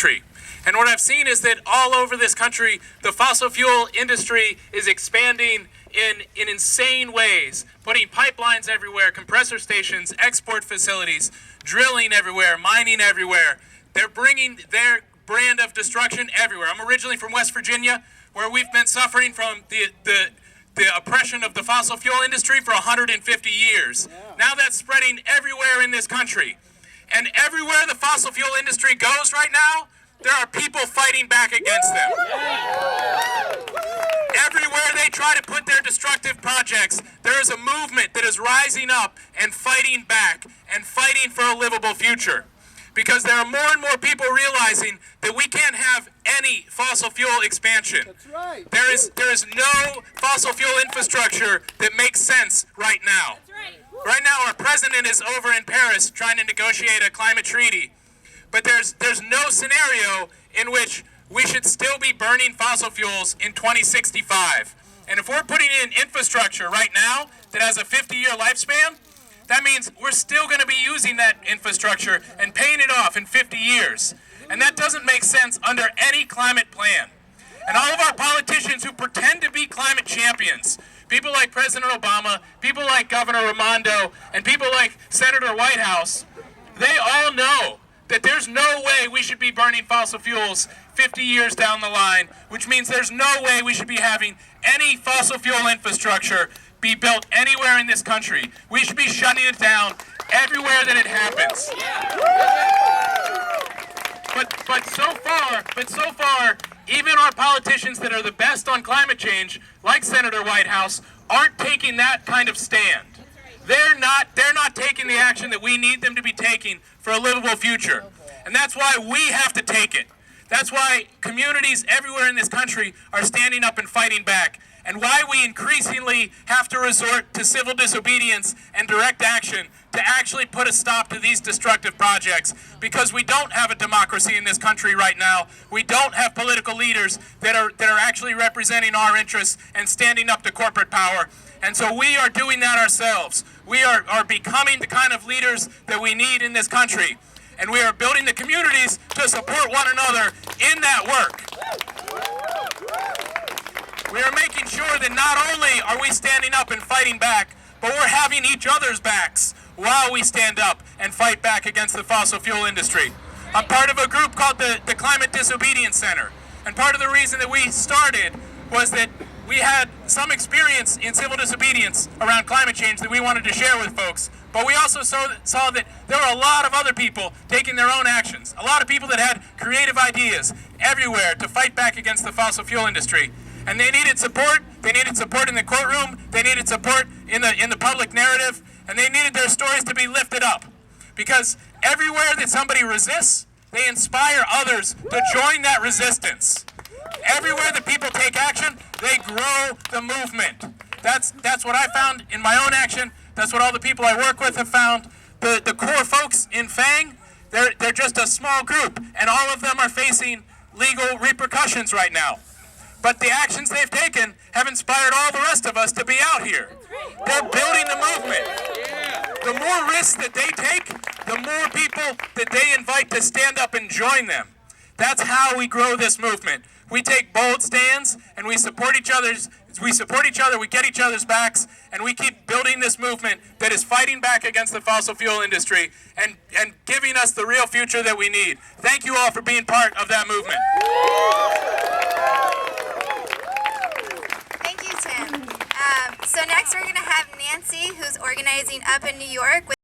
country. And what I've seen is that all over this country, the fossil fuel industry is expanding in insane ways, putting pipelines everywhere, compressor stations, export facilities, drilling everywhere, mining everywhere. They're bringing their brand of destruction everywhere. I'm originally from West Virginia, where we've been suffering from the oppression of the fossil fuel industry for 150 years. Now that's spreading everywhere in this country. And everywhere the fossil fuel industry goes right now, there are people fighting back against them. Everywhere they try to put their destructive projects, there is a movement that is rising up and fighting back and fighting for a livable future. Because there are more and more people realizing that we can't have any fossil fuel expansion. That's right. There is no fossil fuel infrastructure that makes sense right now. That's right. Right now, our president is over in Paris trying to negotiate a climate treaty. But there's no scenario in which we should still be burning fossil fuels in 2065. And if we're putting in infrastructure right now that has a 50-year lifespan, that means we're still going to be using that infrastructure and paying it off in 50 years. And that doesn't make sense under any climate plan. And all of our politicians who pretend to be climate champions, people like President Obama, people like Governor Raimondo, and people like Senator Whitehouse, they all know that there's no way we should be burning fossil fuels 50 years down the line, which means there's no way we should be having any fossil fuel infrastructure be built anywhere in this country. We should be shutting it down everywhere that it happens. But so far, even our politicians that are the best on climate change, like Senator Whitehouse, aren't taking that kind of stand. They're not taking the action that we need them to be taking for a livable future. And that's why we have to take it. That's why communities everywhere in this country are standing up and fighting back. And why we increasingly have to resort to civil disobedience and direct action to actually put a stop to these destructive projects. Because we don't have a democracy in this country right now. We don't have political leaders that are actually representing our interests and standing up to corporate power. And so we are doing that ourselves. We are becoming the kind of leaders that we need in this country. And we are building the communities to support one another in that work. We are making sure that not only are we standing up and fighting back, but we're having each other's backs while we stand up and fight back against the fossil fuel industry. I'm part of a group called the Climate Disobedience Center. And part of the reason that we started was that we had some experience in civil disobedience around climate change that we wanted to share with folks. But we also saw that there were a lot of other people taking their own actions. A lot of people that had creative ideas everywhere to fight back against the fossil fuel industry. And they needed support. They needed support in the courtroom. They needed support in the public narrative. And they needed their stories to be lifted up. Because everywhere that somebody resists, they inspire others to join that resistance. Everywhere that people take action, they grow the movement. That's what I found in my own action. That's what all the people I work with have found. The core folks in FANG, they're just a small group, and all of them are facing legal repercussions right now. But the actions they've taken have inspired all the rest of us to be out here. They're building the movement. The more risks that they take, the more people that they invite to stand up and join them. That's how we grow this movement. We take bold stands and we support each other, we get each other's backs, and we keep building this movement that is fighting back against the fossil fuel industry and giving us the real future that we need. Thank you all for being part of that movement. Thank you, Tim. So next we're going to have Nancy, who's organizing up in New York.